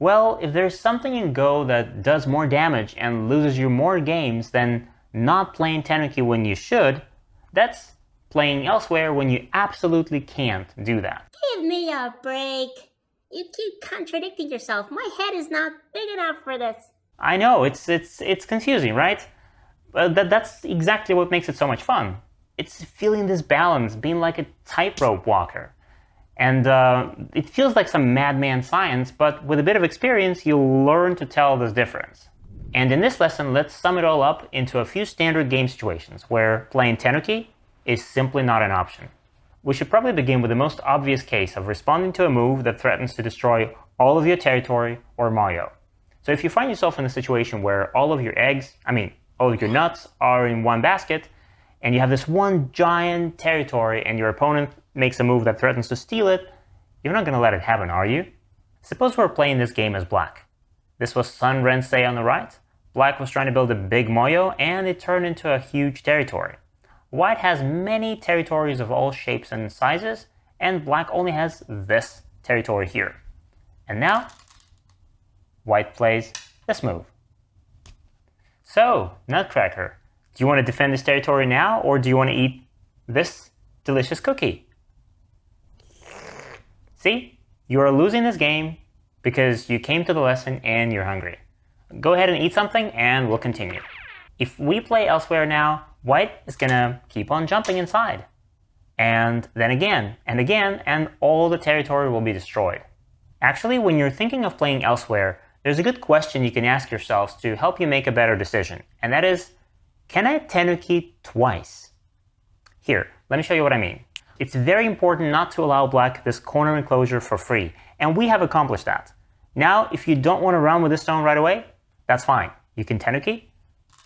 Well, if there's something in Go that does more damage and loses you more games than not playing Tenuki when you should, that's playing elsewhere when you absolutely can't do that. Give me a break. You keep contradicting yourself. My head is not big enough for this. I know, it's confusing, right? But that's exactly what makes it so much fun. It's feeling this balance, being like a tightrope walker. And it feels like some madman science, but with a bit of experience, you'll learn to tell this difference. And in this lesson, let's sum it all up into a few standard game situations where playing Tenuki is simply not an option. We should probably begin with the most obvious case of responding to a move that threatens to destroy all of your territory or Moyo. So if you find yourself in a situation where all of your all of your nuts are in one basket, and you have this one giant territory and your opponent makes a move that threatens to steal it, you're not going to let it happen, are you? Suppose we're playing this game as black. This was Sun Rensei on the right. Black was trying to build a big Moyo, and it turned into a huge territory. White has many territories of all shapes and sizes, and black only has this territory here. And now, white plays this move. So, Nutcracker, do you want to defend this territory now, or do you want to eat this delicious cookie? See, you are losing this game because you came to the lesson and you're hungry. Go ahead and eat something and we'll continue. If we play elsewhere now, white is gonna keep on jumping inside. And then again, and all the territory will be destroyed. Actually, when you're thinking of playing elsewhere, there's a good question you can ask yourselves to help you make a better decision. And that is, can I Tenuki twice? Here, let me show you what I mean. It's very important not to allow black this corner enclosure for free, and we have accomplished that. Now, if you don't want to run with this stone right away, that's fine. You can Tenuki,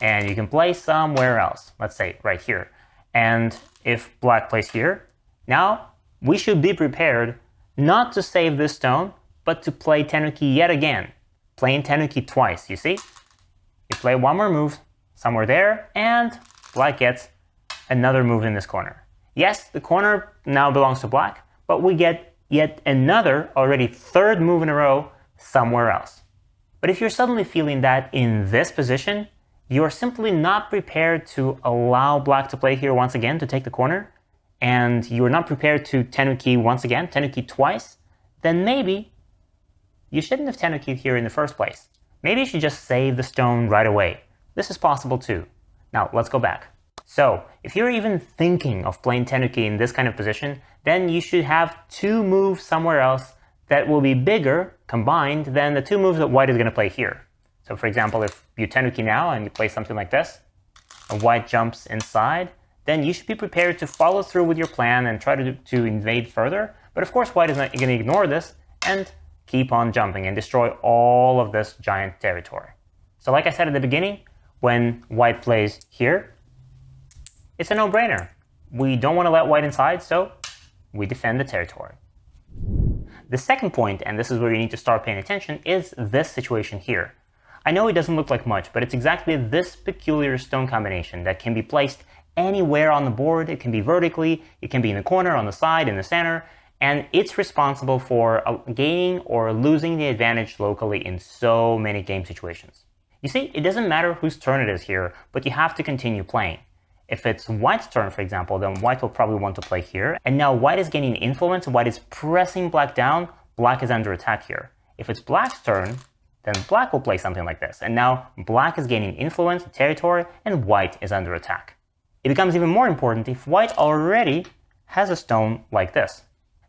and you can play somewhere else. Let's say right here. And if black plays here, now we should be prepared not to save this stone, but to play Tenuki yet again. Playing Tenuki twice, you see? You play one more move somewhere there, and black gets another move in this corner. Yes, the corner now belongs to black, but we get yet another, already third move in a row, somewhere else. But if you're suddenly feeling that in this position, you're simply not prepared to allow black to play here once again to take the corner, and you're not prepared to Tenuki once again, Tenuki twice, then maybe you shouldn't have Tenuki'd here in the first place. Maybe you should just save the stone right away. This is possible too. Now, let's go back. So, if you're even thinking of playing Tenuki in this kind of position, then you should have two moves somewhere else that will be bigger, combined, than the two moves that white is going to play here. So, for example, if you Tenuki now and you play something like this, and white jumps inside, then you should be prepared to follow through with your plan and try to invade further. But of course, white is not going to ignore this and keep on jumping and destroy all of this giant territory. So like I said at the beginning, when white plays here, it's a no-brainer. We don't want to let white inside, so we defend the territory. The second point, and this is where you need to start paying attention, is this situation here. I know it doesn't look like much, but it's exactly this peculiar stone combination that can be placed anywhere on the board. It can be vertically, it can be in the corner, on the side, in the center, and it's responsible for gaining or losing the advantage locally in so many game situations. You see, it doesn't matter whose turn it is here, but you have to continue playing. If it's white's turn, for example, then white will probably want to play here, and now white is gaining influence, white is pressing black down, black is under attack here. If it's black's turn, then black will play something like this, and now black is gaining influence, territory, and white is under attack. It becomes even more important if white already has a stone like this.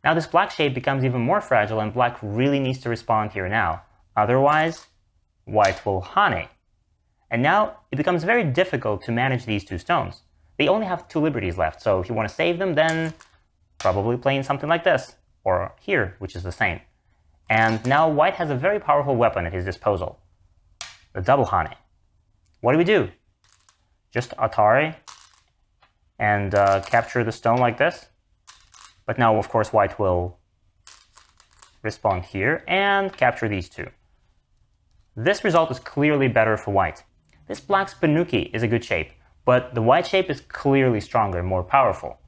Now this black shape becomes even more fragile and black really needs to respond here now. Otherwise, white will Hane. And now it becomes very difficult to manage these two stones. They only have two liberties left, so if you want to save them, then probably playing something like this, or here, which is the same. And now white has a very powerful weapon at his disposal, the double Hane. What do? Just Atari and capture the stone like this. But now, of course, white will respond here and capture these two. This result is clearly better for white. This black's Tenuki is a good shape, but the white shape is clearly stronger and more powerful.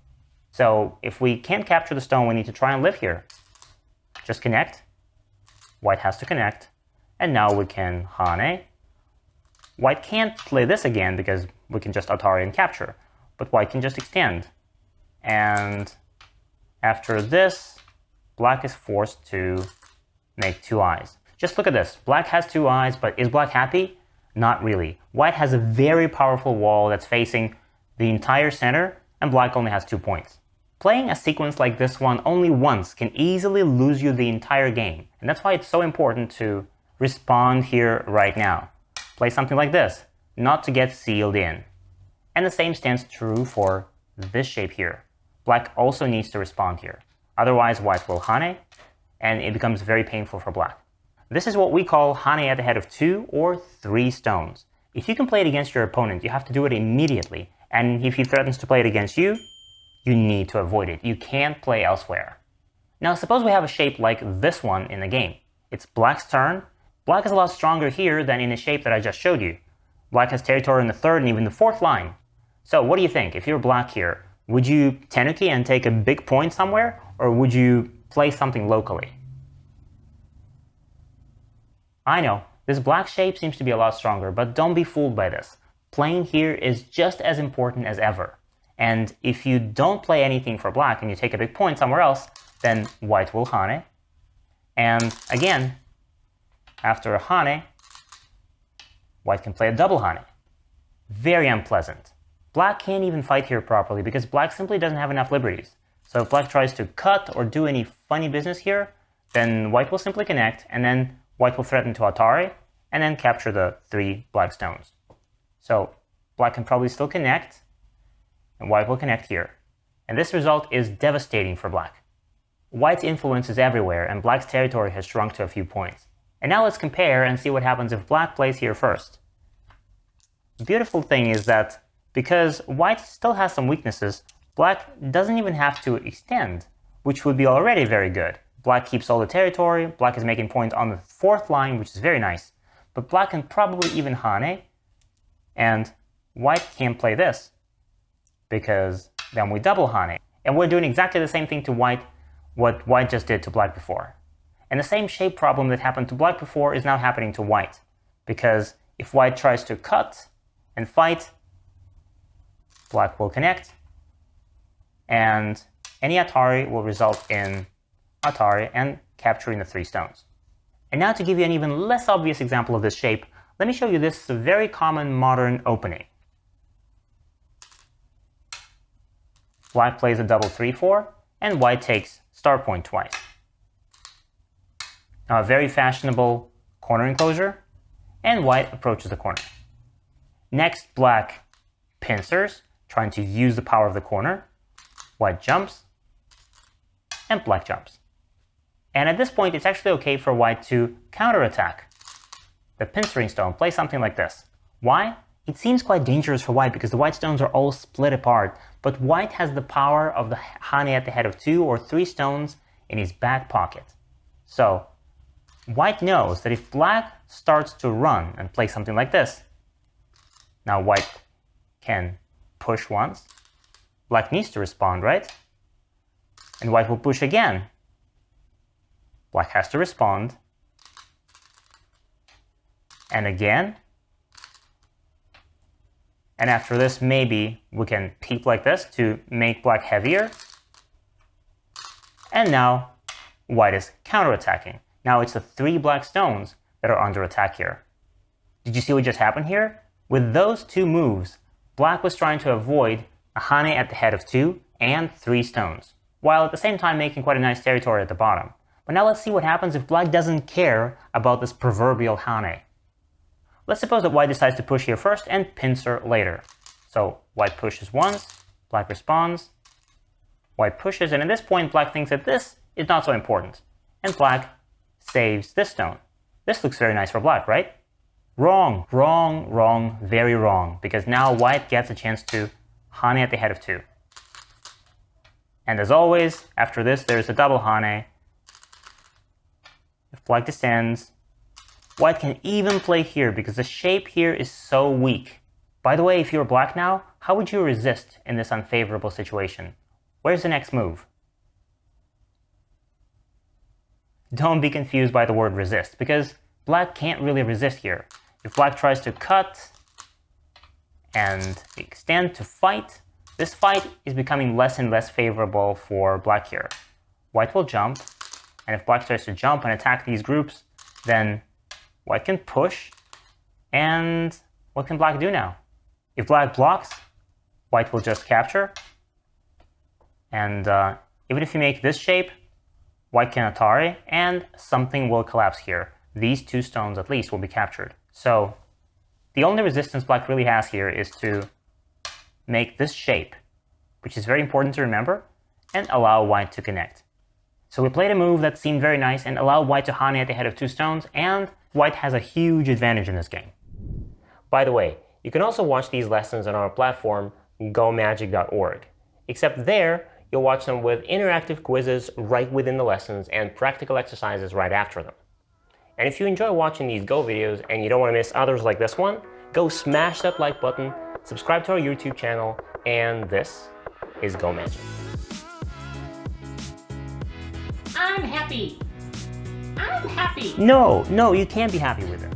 So if we can't capture the stone, we need to try and live here. Just connect. White has to connect. And now we can Hane. White can't play this again because we can just Atari and capture, but white can just extend. And after this, black is forced to make 2 eyes. Just look at this. Black has 2 eyes, but is black happy? Not really. White has a very powerful wall that's facing the entire center, and black only has 2 points. Playing a sequence like this one only once can easily lose you the entire game, and that's why it's so important to respond here right now. Play something like this, not to get sealed in. And the same stands true for this shape here. Black also needs to respond here. Otherwise, white will Hane, and it becomes very painful for black. This is what we call Hane at the head of 2 or 3 stones. If you can play it against your opponent, you have to do it immediately. And if he threatens to play it against you, you need to avoid it. You can't play elsewhere. Now, suppose we have a shape like this one in the game. It's black's turn. Black is a lot stronger here than in the shape that I just showed you. Black has territory in the 3rd and even the 4th line. So what do you think? If you're black here, would you Tenuki and take a big point somewhere, or would you play something locally? I know, this black shape seems to be a lot stronger, but don't be fooled by this. Playing here is just as important as ever. And if you don't play anything for black and you take a big point somewhere else, then white will Hane. And again, after a Hane, white can play a double Hane. Very unpleasant. Black can't even fight here properly because black simply doesn't have enough liberties. So if black tries to cut or do any funny business here, then white will simply connect, and then white will threaten to Atari, and then capture the 3 black stones. So black can probably still connect, and white will connect here. And this result is devastating for black. White's influence is everywhere, and black's territory has shrunk to a few points. And now let's compare and see what happens if black plays here first. The beautiful thing is that because white still has some weaknesses, black doesn't even have to extend, which would be already very good. Black keeps all the territory, black is making points on the 4th line, which is very nice. But black can probably even Hane, and white can't play this, because then we double Hane. And we're doing exactly the same thing to white, what white just did to black before. And the same shape problem that happened to black before is now happening to white, because if white tries to cut and fight, black will connect, and any Atari will result in Atari and capturing the 3 stones. And now to give you an even less obvious example of this shape, let me show you this very common modern opening. Black plays a double 3-4, and white takes star point twice. Now a very fashionable corner enclosure, and white approaches the corner. Next, black pincers, trying to use the power of the corner. White jumps, and black jumps. And at this point, it's actually okay for white to counterattack the pincering stone, play something like this. Why? It seems quite dangerous for white because the white stones are all split apart, but white has the power of the Hane at the head of 2 or 3 stones in his back pocket. So white knows that if black starts to run and play something like this, now white can push once. Black needs to respond, right? And white will push again. Black has to respond. And again. And after this, maybe we can peep like this to make black heavier. And now white is counterattacking. Now it's the 3 black stones that are under attack here. Did you see what just happened here? With those 2 moves, black was trying to avoid a Hane at the head of 2 and 3 stones, while at the same time making quite a nice territory at the bottom. But now let's see what happens if black doesn't care about this proverbial Hane. Let's suppose that white decides to push here first and pincer later. So white pushes once, black responds, white pushes, and at this point black thinks that this is not so important, and black saves this stone. This looks very nice for black, right? Wrong, wrong, wrong, very wrong, because now white gets a chance to Hane at the head of 2. And as always, after this there's a double Hane. If black descends, white can even play here because the shape here is so weak. By the way, if you were black now, how would you resist in this unfavorable situation? Where's the next move? Don't be confused by the word resist, because Black can't really resist here. If Black tries to cut and extend to fight, this fight is becoming less and less favorable for Black here. White will jump, and if Black tries to jump and attack these groups, then White can push, and what can Black do now? If Black blocks, White will just capture, and even if you make this shape, White can Atari, and something will collapse here. These two stones at least will be captured. So the only resistance Black really has here is to make this shape, which is very important to remember, and allow White to connect. So we played a move that seemed very nice and allowed White to Hane at the head of two stones, and White has a huge advantage in this game. By the way, you can also watch these lessons on our platform, gomagic.org. Except there, you'll watch them with interactive quizzes right within the lessons and practical exercises right after them. And if you enjoy watching these Go videos and you don't want to miss others like this one, go smash that like button, subscribe to our YouTube channel, and this is Go Magic. I'm happy. I'm happy. No, you can't be happy with it.